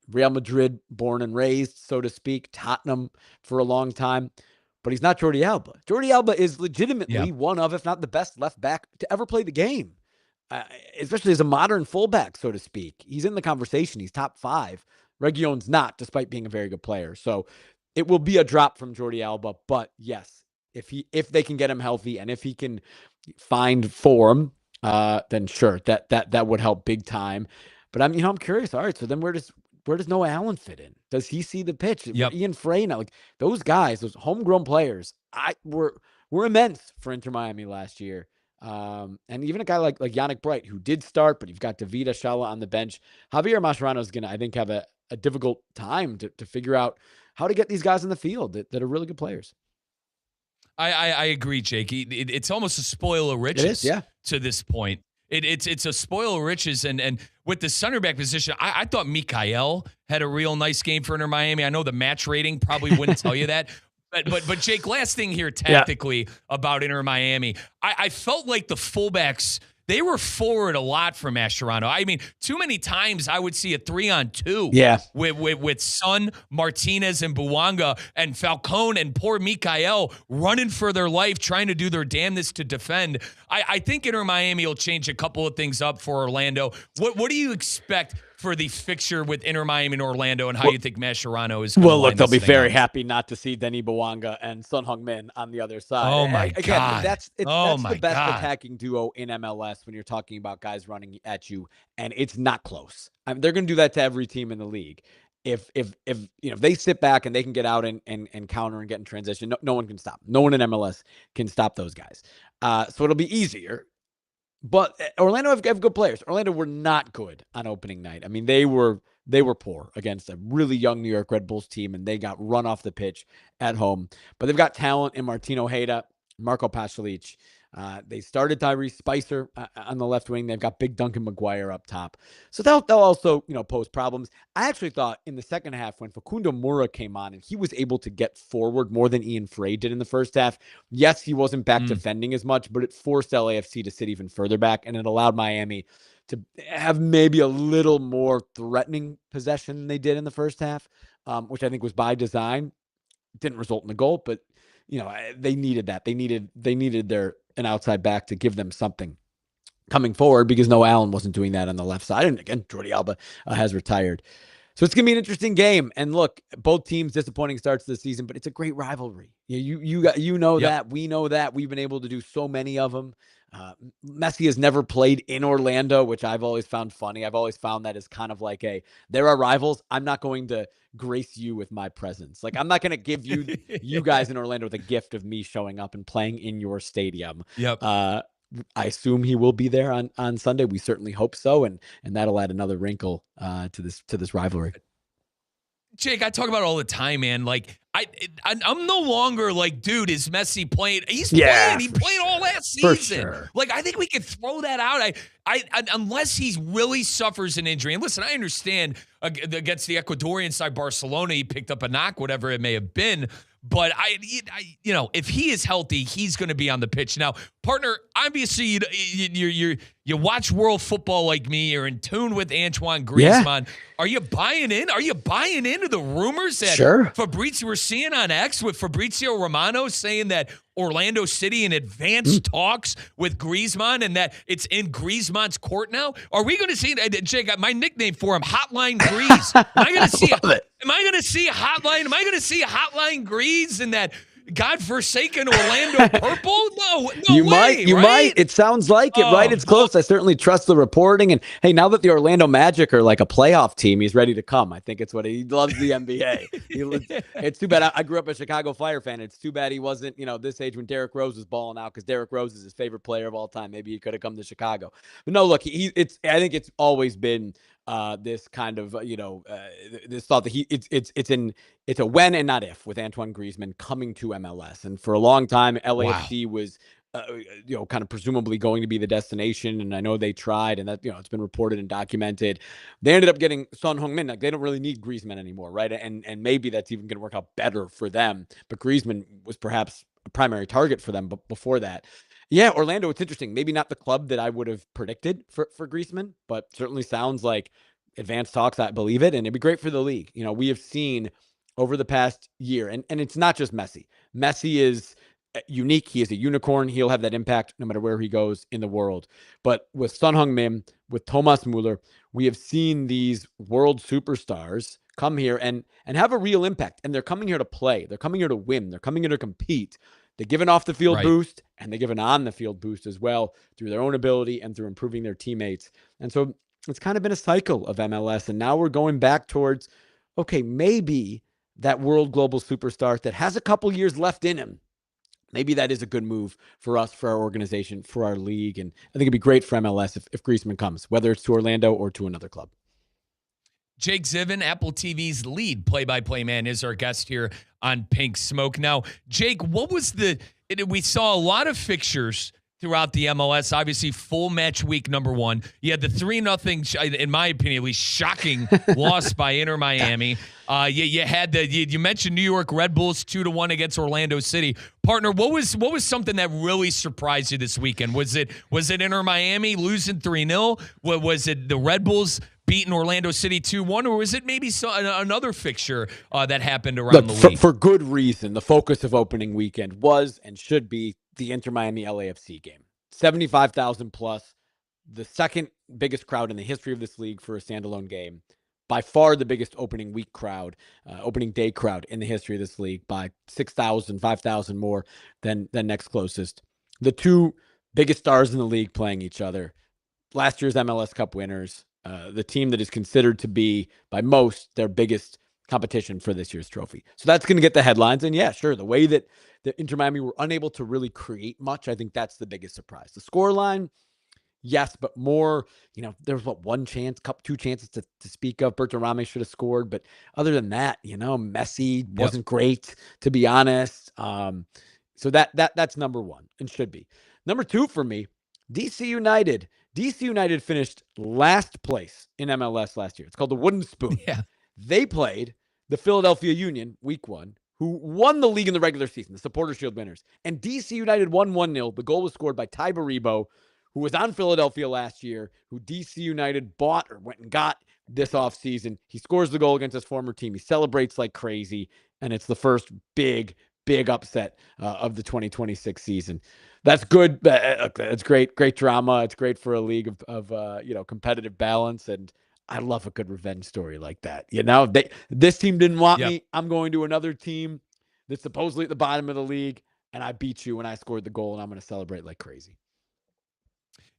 Real Madrid, born and raised, so to speak. Tottenham for a long time. But he's not Jordi Alba. Jordi Alba is legitimately one of, if not the best left back to ever play the game, especially as a modern fullback, so to speak. He's in the conversation. He's top 5. Reguilon's not, despite being a very good player. So it will be a drop from Jordi Alba. But yes, if they can get him healthy and if he can find form, then sure, that would help big time. But I'm curious. All right, so then where does Noah Allen fit in? Does he see the pitch? Yep. Ian Frey now, like those guys, those homegrown players, were immense for Inter Miami last year. And even a guy like Yannick Bright, who did start, but you've got David Ashala on the bench. Javier Mascherano is going to, I think, have a difficult time to figure out how to get these guys in the field that are really good players. I agree, Jake. It's almost a spoil of riches to this point. It's a spoil of riches, and with the center back position, I thought Mikael had a real nice game for Inter Miami. I know the match rating probably wouldn't tell you that, but Jake, last thing here tactically about Inter Miami, I felt like the fullbacks, they were forward a lot for Mascherano. I mean, too many times I would see a 3-on-2 with Son, Martinez, and Bouanga, and Falcone and poor Mikael running for their life, trying to do their damnedest to defend. I think Inter Miami will change a couple of things up for Orlando. What do you expect for the fixture with Inter Miami and Orlando, and how you think Mascherano is going to line they'll be very up? happy not to see Denis Bouanga and Son Heung-min on the other side. Oh, my God. That's the best attacking duo in MLS when you're talking about guys running at you, and it's not close. I mean, they're going to do that to every team in the league. If they sit back and they can get out and counter and get in transition, no one can stop. No one in MLS can stop those guys. So it'll be easier. But Orlando have good players. Orlando were not good on opening night. I mean, they were poor against a really young New York Red Bulls team, and they got run off the pitch at home. But they've got talent in Martin Ojeda, Marco Pasalic. They started Tyrese Spicer on the left wing. They've got big Duncan McGuire up top. So they'll also, pose problems. I actually thought in the second half when Facundo Mura came on and he was able to get forward more than Ian Frey did in the first half. Yes, he wasn't back defending as much, but it forced LAFC to sit even further back, and it allowed Miami to have maybe a little more threatening possession than they did in the first half, which I think was by design. Didn't result in a goal, but they needed that. They needed an outside back to give them something coming forward because Noah Allen wasn't doing that on the left side. And again, Jordi Alba has retired. So it's going to be an interesting game. And look, both teams disappointing starts to the season, but it's a great rivalry. You know that. We know that. We've been able to do so many of them. Messi has never played in Orlando, which I've always found funny. I've always found that as kind of like there are rivals. I'm not going to grace you with my presence. Like, I'm not going to give you guys in Orlando the gift of me showing up and playing in your stadium. Yep. I assume he will be there on Sunday. We certainly hope so. And that'll add another wrinkle to this rivalry. Jake, I talk about it all the time, man. Like, I'm no longer like, dude, is Messi playing? He's playing. He played all last season. For sure. Like, I think we could throw that out. I unless he really suffers an injury. And listen, I understand against the Ecuadorian side, Barcelona, he picked up a knock, whatever it may have been. But if he is healthy, he's going to be on the pitch. Now, partner, obviously you watch world football like me. You're in tune with Antoine Griezmann. Yeah. Are you buying in? Are you buying into the rumors that Fabrizio we're seeing on X with Fabrizio Romano saying that Orlando City in advanced talks with Griezmann and that it's in Griezmann's court now? Are we going to see, Jake, my nickname for him, Hotline Grease? Am I going to see Hotline Grease and that godforsaken Orlando purple? No you way, might. It sounds like it, right? It's close. I certainly trust the reporting. And hey, now that the Orlando Magic are like a playoff team, he's ready to come. I think it's what he loves the NBA. It's too bad. I grew up a Chicago Fire fan. It's too bad he wasn't, this age when Derrick Rose was balling out, because Derrick Rose is his favorite player of all time. Maybe he could have come to Chicago. But no, look, I think it's always been this kind of, this thought that it's a when and not if with Antoine Griezmann coming to MLS. And for a long time, LAFC was, kind of presumably going to be the destination. And I know they tried, and that, it's been reported and documented. They ended up getting Son Heung-min. Like, they don't really need Griezmann anymore, right? And maybe that's even going to work out better for them. But Griezmann was perhaps a primary target for them before that. Yeah, Orlando, it's interesting. Maybe not the club that I would have predicted for Griezmann, but certainly sounds like advanced talks. I believe it, and it'd be great for the league. We have seen over the past year, and it's not just Messi. Messi is unique. He is a unicorn. He'll have that impact no matter where he goes in the world. But with Son Heung-min, with Thomas Müller, we have seen these world superstars come here and have a real impact. And they're coming here to play. They're coming here to win. They're coming here to compete. They give an off-the-field boost, and they give an on-the-field boost as well through their own ability and through improving their teammates. And so it's kind of been a cycle of MLS, and now we're going back towards, okay, maybe that world global superstar that has a couple years left in him, maybe that is a good move for us, for our organization, for our league. And I think it'd be great for MLS if Griezmann comes, whether it's to Orlando or to another club. Jake Ziven, Apple TV's lead play-by-play man, is our guest here on Pink Smoke. Now, Jake, we saw a lot of fixtures throughout the MLS. Obviously, full match week number 1. You had the 3-0, in my opinion, at least shocking loss by Inter Miami. You had you mentioned New York Red Bulls 2-1 against Orlando City. Partner, what was something that really surprised you this weekend? Was it Inter Miami losing 3-0? Was it the Red Bulls beating Orlando City 2-1, or was it maybe another fixture that happened around the league? For good reason, the focus of opening weekend was and should be the Inter Miami LAFC game. 75,000 plus, the second biggest crowd in the history of this league for a standalone game. By far the biggest opening week crowd, opening day crowd in the history of this league, by 6,000, 5,000 more than next closest. The two biggest stars in the league playing each other. Last year's MLS Cup winners. The team that is considered to be, by most, their biggest competition for this year's trophy. So that's going to get the headlines. And yeah, sure, the way that the Inter Miami were unable to really create much, I think that's the biggest surprise. The scoreline, yes, but more, there was one chance, two chances to speak of. Bertrand should have scored. But other than that, Messi wasn't great, to be honest. So that's number one and should be. Number two for me, DC United. DC United finished last place in MLS last year. It's called the Wooden Spoon. Yeah. They played the Philadelphia Union week 1, who won the league in the regular season, the Supporters Shield winners. And DC United won 1-0. The goal was scored by Ty Baribo, who was on Philadelphia last year, who DC United bought or went and got this offseason. He scores the goal against his former team. He celebrates like crazy, and it's the first big upset of the 2026 season. That's good. It's great drama. It's great for a league of competitive balance, and I love a good revenge story like that. This team didn't want me. I'm going to another team that's supposedly at the bottom of the league, and I beat you, and I scored the goal, and I'm going to celebrate like crazy.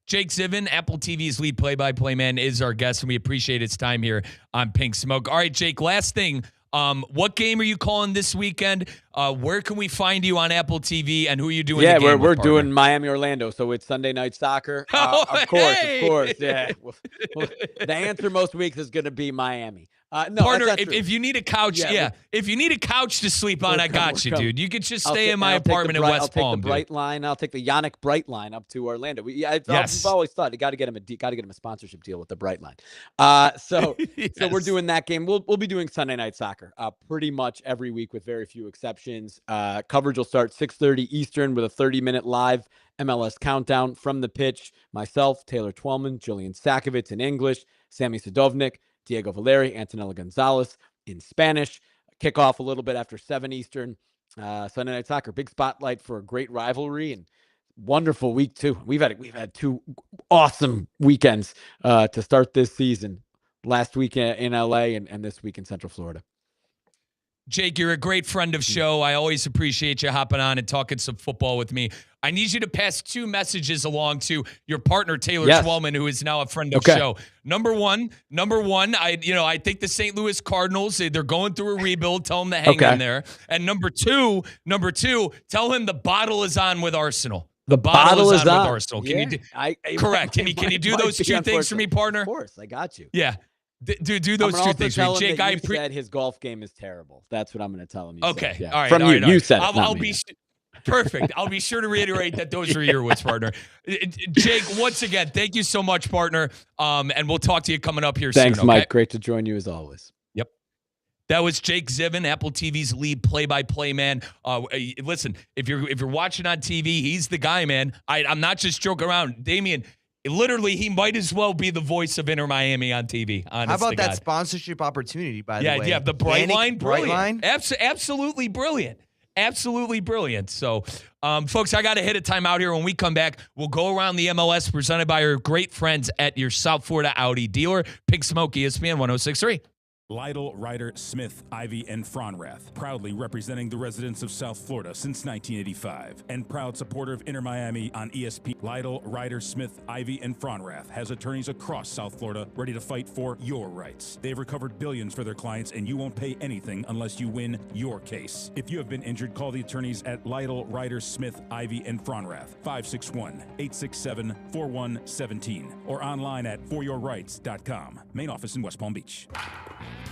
Jake Ziven, Apple TV's lead play-by-play man, is our guest, and we appreciate his time here on Pink Smoke. All right, Jake, last thing. What game are you calling this weekend? Where can we find you on Apple TV, and who are you doing? Yeah, the game we're doing Miami Orlando, so it's Sunday Night Soccer. Of course. Yeah. The answer most weeks is going to be Miami. No, partner, if you need a couch, if you need a couch to sleep on, I got you, dude. You could just stay in my apartment in West Palm. I'll take the Bright line. I'll take the Yannick Bright line up to Orlando. I've always thought you got to get him a sponsorship deal with the Bright line. So we're doing that game. We'll be doing Sunday Night Soccer pretty much every week with very few exceptions. Coverage will start 6:30 Eastern with a 30-minute live MLS countdown from the pitch. Myself, Taylor Twellman, Julian Sakovits in English, Sammy Sadovnik, Diego Valeri, Antonella Gonzalez in Spanish. Kickoff a little bit after 7 Eastern. Sunday Night Soccer, big spotlight for a great rivalry and wonderful week too. We've had two awesome weekends to start this season. Last week in LA and this week in Central Florida. Jake, you're a great friend of show. I always appreciate you hopping on and talking some football with me. I need you to pass 2 messages along to your partner, Taylor Twellman, who is now a friend of show. Number one, I think the St. Louis Cardinals, they're going through a rebuild. Tell them to hang in there. And number two, tell him the bottle is on with Arsenal. The bottle is on with Arsenal. Can you correct? Can you do those 2 things for me, partner? Of course, I got you. Yeah. Do those 2 things for me. Jake, I said his golf game is terrible. That's what I'm going to tell him. Okay. Yeah. All right. From you said it. I'll be perfect. I'll be sure to reiterate that those are your words, partner. Jake, once again, thank you so much, partner. And we'll talk to you coming up here soon. Thanks, Mike. Great to join you as always. Yep. That was Jake Zivin, Apple TV's lead play-by-play man. Listen, if you're watching on TV, he's the guy, man. I'm not just joking around. Damian, literally, he might as well be the voice of Inter Miami on TV. How about that sponsorship opportunity, by the way? Yeah, the Brightline, brilliant. Brightline? Absolutely brilliant. Absolutely brilliant. So, folks, I got to hit a timeout here. When we come back, we'll go around the MLS presented by our great friends at your South Florida Audi dealer, Pink Smoke, ESPN 106.3. Lytle, Ryder, Smith, Ivy, and Fronrath, proudly representing the residents of South Florida since 1985, and proud supporter of Inter Miami on ESPN. Lytle, Ryder, Smith, Ivy, and Fronrath has attorneys across South Florida ready to fight for your rights. They've recovered billions for their clients, and you won't pay anything unless you win your case. If you have been injured, call the attorneys at Lytle, Ryder, Smith, Ivy, and Fronrath, 561-867-4117, or online at foryourrights.com. Main office in West Palm Beach.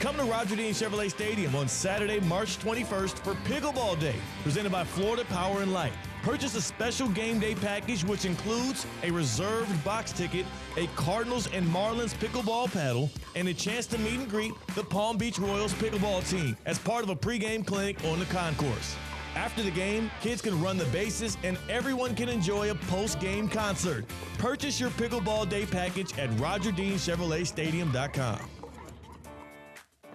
Come to Roger Dean Chevrolet Stadium on Saturday, March 21st for Pickleball Day, presented by Florida Power and Light. Purchase a special game day package which includes a reserved box ticket, a Cardinals and Marlins pickleball paddle, and a chance to meet and greet the Palm Beach Royals pickleball team as part of a pregame clinic on the concourse. After the game, kids can run the bases and everyone can enjoy a post-game concert. Purchase your Pickleball Day package at RogerDeanChevroletStadium.com.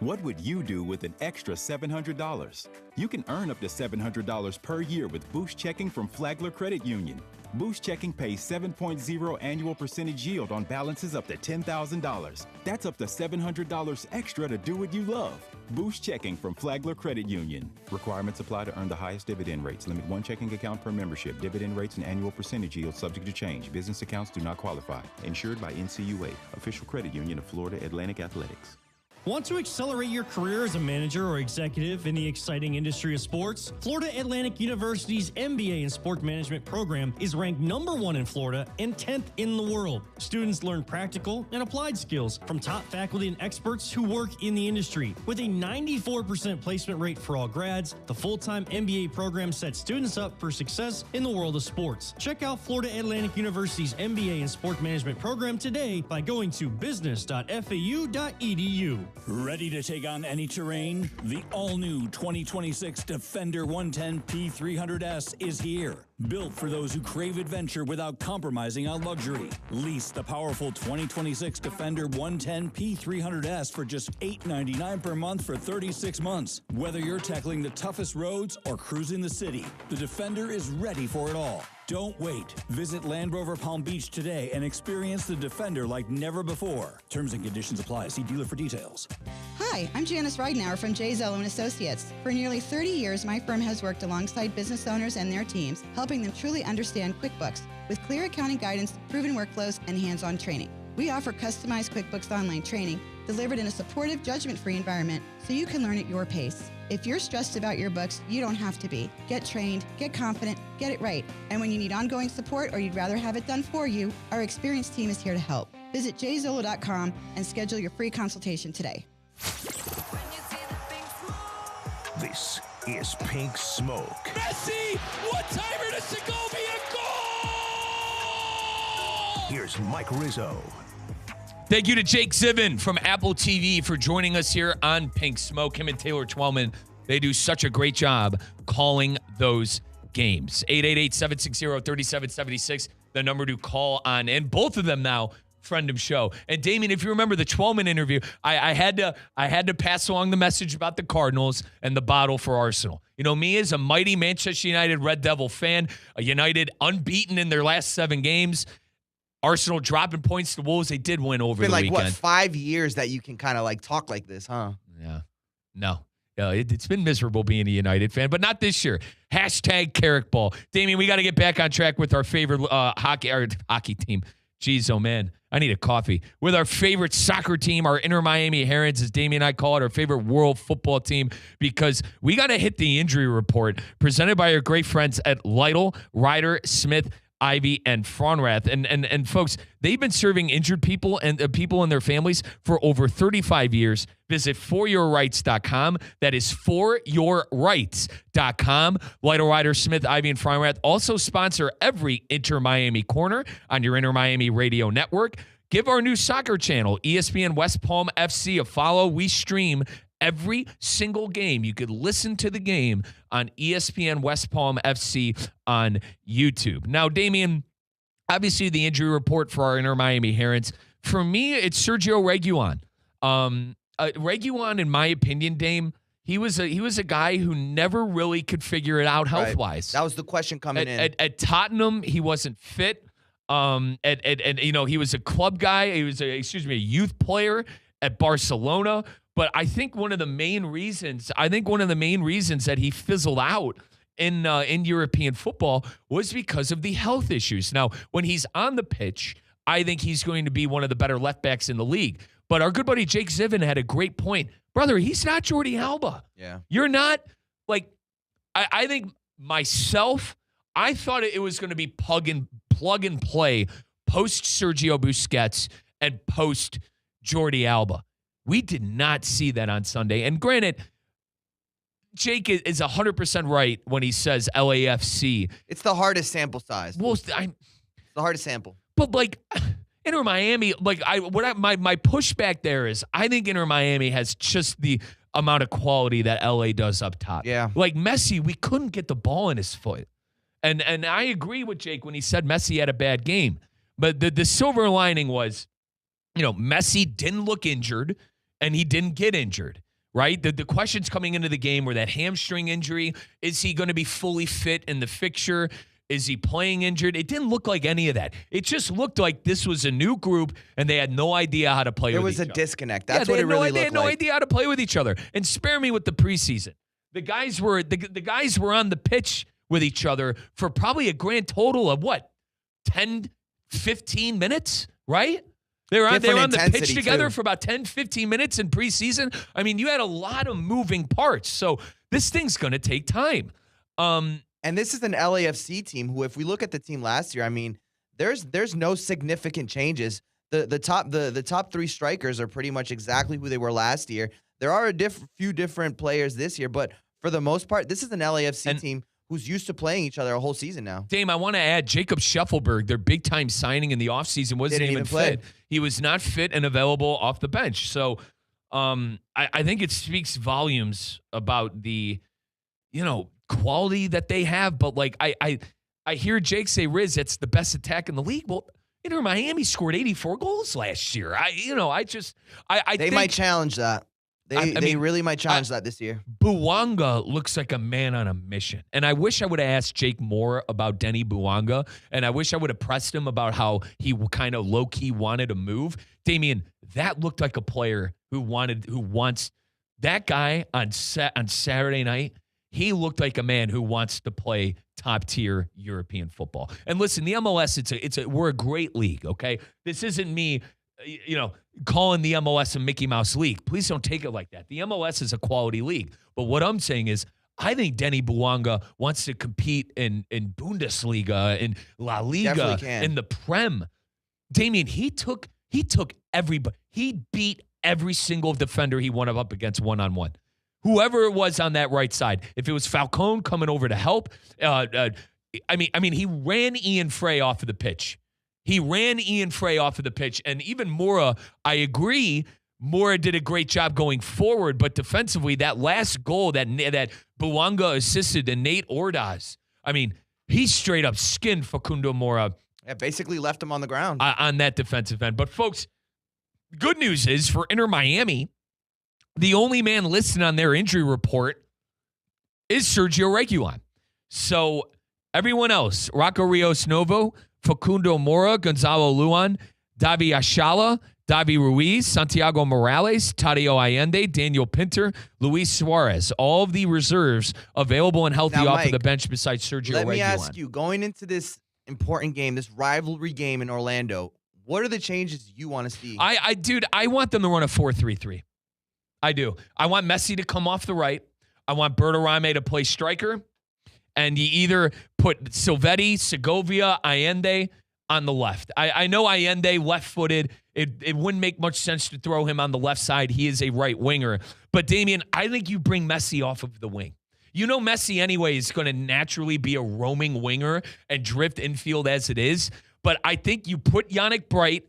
What would you do with an extra $700? You can earn up to $700 per year with Boost Checking from Flagler Credit Union. Boost Checking pays 7.0 annual percentage yield on balances up to $10,000. That's up to $700 extra to do what you love. Boost Checking from Flagler Credit Union. Requirements apply to earn the highest dividend rates. Limit 1 checking account per membership. Dividend rates and annual percentage yield subject to change. Business accounts do not qualify. Insured by NCUA, official credit union of Florida Atlantic Athletics. Want to accelerate your career as a manager or executive in the exciting industry of sports? Florida Atlantic University's MBA in Sport Management program is ranked #1 in Florida and 10th in the world. Students learn practical and applied skills from top faculty and experts who work in the industry. With a 94% placement rate for all grads, the full-time MBA program sets students up for success in the world of sports. Check out Florida Atlantic University's MBA in Sport Management program today by going to business.fau.edu. Ready to take on any terrain? The all-new 2026 Defender 110 P300S is here. Built for those who crave adventure without compromising on luxury. Lease the powerful 2026 Defender 110 P300S for just $899 per month for 36 months. Whether you're tackling the toughest roads or cruising the city, the Defender is ready for it all. Don't wait. Visit Land Rover Palm Beach today and experience the Defender like never before. Terms and conditions apply. See dealer for details. Hi, I'm Janice Ridenour from J. Zello & Associates. For nearly 30 years, my firm has worked alongside business owners and their teams, helping them truly understand QuickBooks with clear accounting guidance, proven workflows, and hands-on training. We offer customized QuickBooks Online training delivered in a supportive, judgment-free environment so you can learn at your pace. If you're stressed about your books, you don't have to be. Get trained, get confident, get it right. And when you need ongoing support or you'd rather have it done for you, our experienced team is here to help. Visit jzolo.com and schedule your free consultation today. This is Pink Smoke. Messi, one-timer to Segovia, goal! Here's Mike Rizzo. Thank you to Jake Zivin from Apple TV for joining us here on Pink Smoke. Him and Taylor Twellman, they do such a great job calling those games. 888-760-3776, the number to call on. And both of them now, friend of show. And Damien, if you remember the Twellman interview, I had to pass along the message about the Cardinals and the bottle for Arsenal. You know, me as a mighty Manchester United Red Devil fan, a United unbeaten in their last 7 games, Arsenal dropping points to Wolves. They did win over the weekend. It's been like, what, 5 years that you can kind of like talk like this, huh? Yeah. No. It's been miserable being a United fan, but not this year. Hashtag Carrick Ball. Damien, we got to get back on track with our favorite hockey team. Jeez, oh man, I need a coffee. With our favorite soccer team, our Inter Miami Herons, as Damien and I call it, our favorite world football team, because we got to hit the injury report presented by our great friends at Lytle, Ryder, Smith, Ivy, and Fronrath. And folks, they've been serving injured people and people and their families for over 35 years. Visit foryourrights.com. That is foryourrights.com. Lytle, Ryder, Smith, Ivy, and Fronrath also sponsor every Inter Miami Corner on your Inter Miami radio network. Give our new soccer channel, ESPN West Palm FC, a follow. We stream every single game. You could listen to the game on ESPN West Palm FC on YouTube. Now, Damien, obviously the injury report for our Inter Miami Herons, for me, it's Sergio Reguilon. Reguilon, in my opinion, Dame, he was a guy who never really could figure it out health-wise. That was the question coming in. At Tottenham, he wasn't fit. And he was a club guy. He was a youth player at Barcelona. But I think one of the main reasons that he fizzled out in European football was because of the health issues. Now, when he's on the pitch, I think he's going to be one of the better left backs in the league. But our good buddy Jake Zivin had a great point. Brother, he's not Jordi Alba. Yeah. You're not, I think myself, I thought it was going to be plug and play post Sergio Busquets and post Jordi Alba. We did not see that on Sunday. And granted, Jake is 100% right when he says LAFC. It's the hardest sample size. Well, it's the hardest sample. But Inter Miami, my pushback there is I think Inter Miami has just the amount of quality that LA does up top. Yeah. Like Messi, we couldn't get the ball in his foot. And I agree with Jake when he said Messi had a bad game. But the silver lining was, Messi didn't look injured. And he didn't get injured, right? The questions coming into the game were that hamstring injury. Is he going to be fully fit in the fixture? Is he playing injured? It didn't look like any of that. It just looked like this was a new group, and they had no idea how to play with each other. There was a disconnect. That's what it really looked like. They had no idea how to play with each other. And spare me with the preseason. The guys were on the pitch with each other for probably a grand total of, 10, 15 minutes, right? They were on the pitch together for about 10, 15 minutes in preseason. I mean, you had a lot of moving parts. So this thing's going to take time. And this is an LAFC team who, if we look at the team last year, I mean, there's no significant changes. The top three strikers are pretty much exactly who they were last year. There are few different players this year, but for the most part, this is an LAFC team who's used to playing each other a whole season now. Dame, I want to add Jacob Scheffelberg, their big-time signing in the offseason, wasn't even fit. He was not fit and available off the bench. So I think it speaks volumes about the, quality that they have. But, I hear Jake say, Riz, it's the best attack in the league. Well, Inter Miami scored 84 goals last year. They might challenge that. They really might challenge that this year. Bouanga looks like a man on a mission. And I wish I would have asked Jake more about Denny Bouanga, and I wish I would have pressed him about how he kind of low-key wanted to move. Damien, that looked like a player who wants that guy on Saturday night. He looked like a man who wants to play top-tier European football. And listen, the MLS, we're a great league, okay? This isn't me calling the MLS a Mickey Mouse league. Please don't take it like that. The MLS is a quality league. But what I'm saying is I think Denny Bouanga wants to compete in Bundesliga, in La Liga, in the Prem. Damien, he took everybody. He beat every single defender he went up against one-on-one. Whoever it was on that right side. If it was Falcone coming over to help, he ran Ian Frey off of the pitch. And even Mora, I agree, Mora did a great job going forward, but defensively, that last goal that Bouanga assisted to Nate Ordaz, he straight up skinned Facundo Mora. Yeah, basically left him on the ground. On that defensive end. But, folks, good news is for Inter Miami, the only man listed on their injury report is Sergio Reguilon. So, everyone else, Rocco Rios Novo, Facundo Mora, Gonzalo Luan, Davi Ashala, Davi Ruiz, Santiago Morales, Tadeo Allende, Daniel Pinter, Luis Suarez. All of the reserves available and healthy Now, off Mike, of the bench besides Sergio Let me Reguilon. ask you, going into this important game, this rivalry game in Orlando, what are the changes you want to see? Dude, I want them to run a 4-3-3. I do. I want Messi to come off the right. I want Berterame to play striker. And you either put Silvetti, Segovia, Allende on the left. I know Allende left-footed. It wouldn't make much sense to throw him on the left side. He is a right winger. But, Damian, I think you bring Messi off of the wing. You know Messi anyway is going to naturally be a roaming winger and drift infield as it is. But I think you put Yannick Bright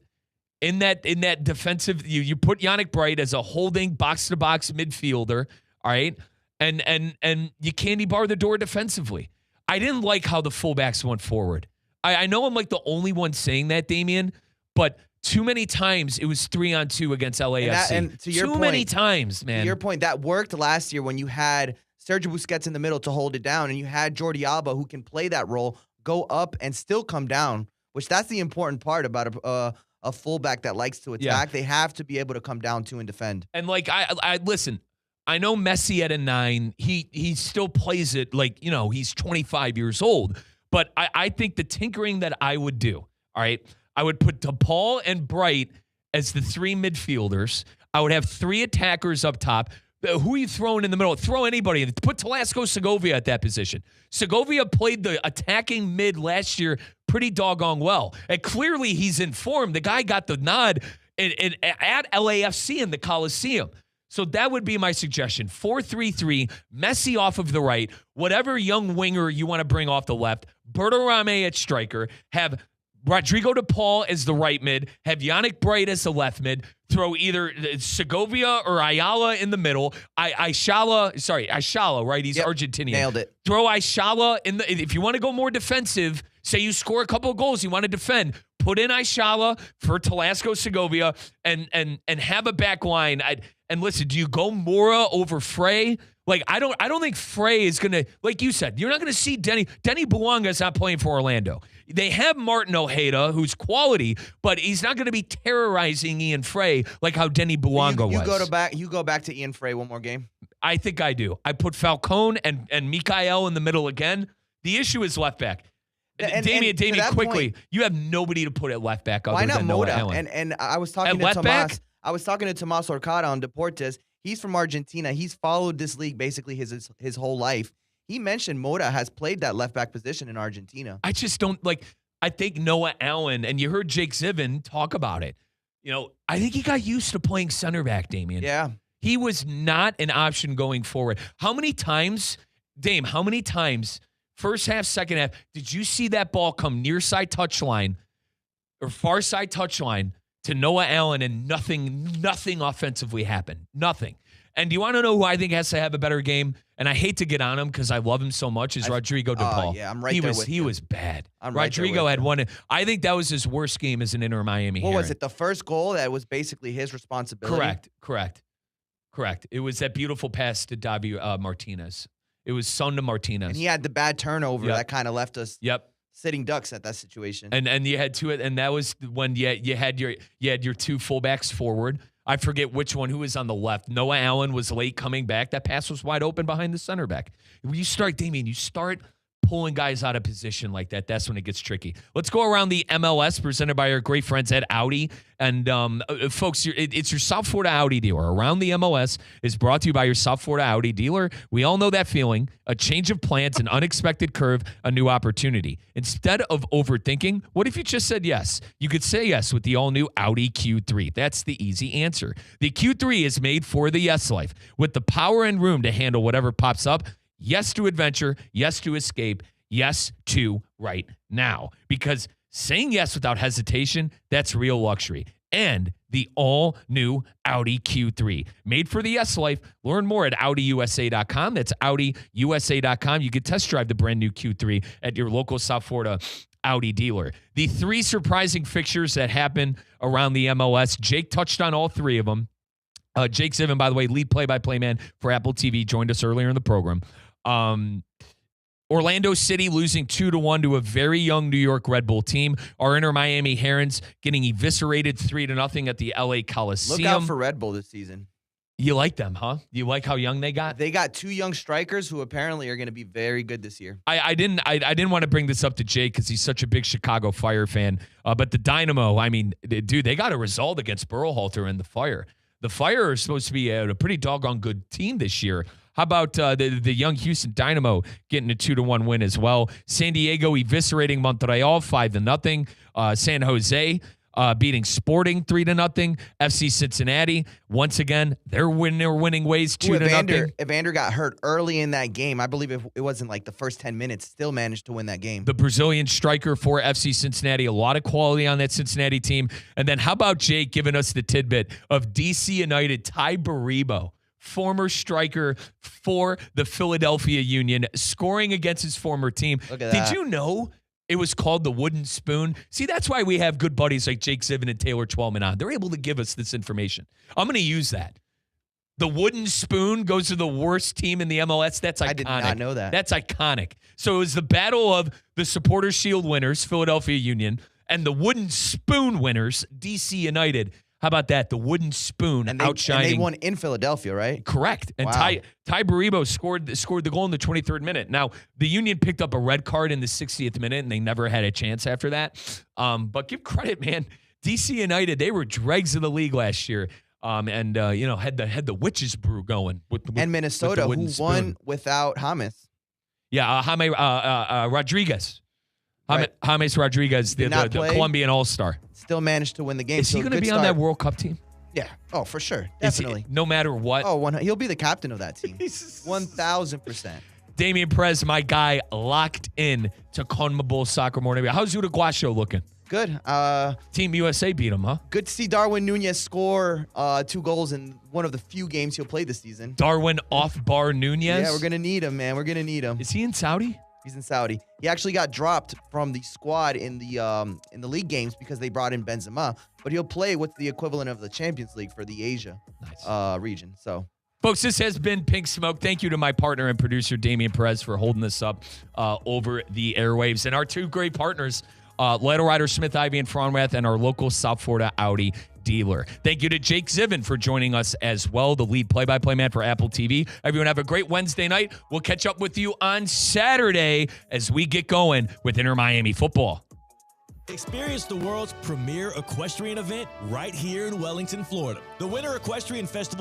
in that defensive. You put Yannick Bright as a holding box-to-box midfielder, all right? And you candy bar the door defensively. I didn't like how the fullbacks went forward. I know I'm like the only one saying that, Damian, but too many times it was 3-on-2 against LAFC. And to your too point, many times, man. To your point, that worked last year when you had Sergio Busquets in the middle to hold it down, and you had Jordi Alba, who can play that role, go up and still come down, which that's the important part about a fullback that likes to attack. Yeah. They have to be able to come down to and defend. And like I listen, I know Messi at a 9, he still plays it like, you know, he's 25 years old. But I think the tinkering that I would do, all right, I would put DePaul and Bright as the 3 midfielders. I would have 3 attackers up top. Who are you throwing in the middle? Throw anybody. Put Telasco Segovia at that position. Segovia played the attacking mid last year pretty doggone well. And clearly he's informed. The guy got the nod at LAFC in the Coliseum. So that would be my suggestion. 4-3-3, Messi off of the right, whatever young winger you want to bring off the left, Berterame at striker, have Rodrigo De Paul as the right mid, have Yannick Bright as the left mid, throw either Segovia or Ayala in the middle. Ayala, right? He's Argentinian. Nailed it. Throw Ayala in the, if you want to go more defensive, say you score a couple of goals, you want to defend, put in Ayala for Telasco Segovia and have a back line. And listen, do you go Mora over Frey? Like, I don't think Frey is going to, like you said, you're not going to see Denny Buonga's not playing for Orlando. They have Martin Ojeda, who's quality, but he's not going to be terrorizing Ian Frey like how Denny Buonga was. You go back to Ian Frey one more game? I think I do. I put Falcone and Mikael in the middle again. The issue is left back. Damian, quickly, you have nobody to put at left back other than Noah Allen. And I was talking to Tomas. I was talking to Tomas Orcada on Deportes. He's from Argentina. He's followed this league basically his whole life. He mentioned Mota has played that left back position in Argentina. I just don't like. I think Noah Allen, and you heard Jake Ziven talk about it. You know, I think he got used to playing center back, Damian. Yeah. He was not an option going forward. How many times, Dame, first half, second half, did you see that ball come near side touchline or far side touchline to Noah Allen and nothing offensively happened? Nothing. And do you want to know who I think has to have a better game? And I hate to get on him because I love him so much, is Rodrigo De Paul. Yeah, I'm right there with you. He was bad. Rodrigo had one. I think that was his worst game as an Inter Miami Heron. What was it? The first goal that was basically his responsibility? Correct. It was that beautiful pass to Davi Martinez. It was Son to Martinez. And he had the bad turnover that kind of left us sitting ducks at that situation. And you had two, and that was when you had your 2 fullbacks forward. I forget which one who was on the left. Noah Allen was late coming back. That pass was wide open behind the center back. When you start, Damian, you start pulling guys out of position like that, that's when it gets tricky. Let's go around the MLS presented by our great friends at Audi. And folks, it's your South Florida Audi dealer. Around the MLS is brought to you by your South Florida Audi dealer. We all know that feeling. A change of plans, an unexpected curve, a new opportunity. Instead of overthinking, what if you just said yes? You could say yes with the all-new Audi Q3. That's the easy answer. The Q3 is made for the yes life. With the power and room to handle whatever pops up, yes to adventure, yes to escape, yes to right now. Because saying yes without hesitation, that's real luxury. And the all-new Audi Q3. Made for the yes life. Learn more at AudiUSA.com. That's AudiUSA.com. You can test drive the brand new Q3 at your local South Florida Audi dealer. The 3 surprising fixtures that happen around the MLS. Jake touched on all 3 of them. Jake Ziven, by the way, lead play-by-play man for Apple TV, joined us earlier in the program. Orlando City losing 2-1 to a very young New York Red Bull team. Our Inter Miami Herons getting eviscerated 3-0 at the LA Coliseum. Look out for Red Bull this season. You like them, huh? You like how young they got? They got 2 young strikers who apparently are going to be very good this year. I didn't want to bring this up to Jake because he's such a big Chicago Fire fan. But the Dynamo, I mean, dude, they got a result against Berhalter in the Fire. The Fire are supposed to be a pretty doggone good team this year. How about the young Houston Dynamo getting a 2-1 win as well? San Diego eviscerating Montreal 5-0. San Jose beating Sporting 3-0. FC Cincinnati once again they're winning ways 2-0. Evander got hurt early in that game. I believe it wasn't like the first 10 minutes. Still managed to win that game. The Brazilian striker for FC Cincinnati, a lot of quality on that Cincinnati team. And then how about Jake giving us the tidbit of DC United Ty Baribo, former striker for the Philadelphia Union, scoring against his former team. Look at that. Did you know it was called the Wooden Spoon? See, that's why we have good buddies like Jake Zivin and Taylor Twellman on. They're able to give us this information. I'm going to use that. The Wooden Spoon goes to the worst team in the MLS. That's iconic. I did not know that. That's iconic. So it was the battle of the Supporters Shield winners, Philadelphia Union, and the Wooden Spoon winners, DC United. How about that? The Wooden Spoon outshining. And they won in Philadelphia, right? Correct. And wow. Ty Baribo scored the goal in the 23rd minute. Now, the Union picked up a red card in the 60th minute, and they never had a chance after that. But give credit, man. DC United, they were dregs of the league last year. And had the witches brew going with and Minnesota, with who won without James. Yeah, James Rodriguez. Right. James Rodriguez, the Colombian All-Star. Still managed to win the game. Is he going to be on that World Cup team? Yeah. Oh, for sure. Definitely. No matter what. Oh, he'll be the captain of that team. 1,000%. Damian Perez, my guy, locked in to CONMEBOL Soccer Morning. How's Uruguayo looking? Good. Team USA beat him, huh? Good to see Darwin Nunez score 2 goals in one of the few games he'll play this season. Darwin off-bar Nunez? Yeah, we're going to need him, man. We're going to need him. Is he in Saudi? He's in Saudi. He actually got dropped from the squad in the league games because they brought in Benzema. But he'll play what's the equivalent of the Champions League for the Asia region. So, folks, this has been Pink Smoke. Thank you to my partner and producer, Damian Perez, for holding this up over the airwaves. And our 2 great partners, Lytle Rider, Smith, Ivy, and Fronrath, and our local South Florida Audi dealer. Thank you to Jake Zivin for joining us as well, the lead play-by-play man for Apple TV. Everyone have a great Wednesday night. We'll catch up with you on Saturday as we get going with Inter Miami football. Experience the world's premier equestrian event right here in Wellington, Florida. The Winter Equestrian Festival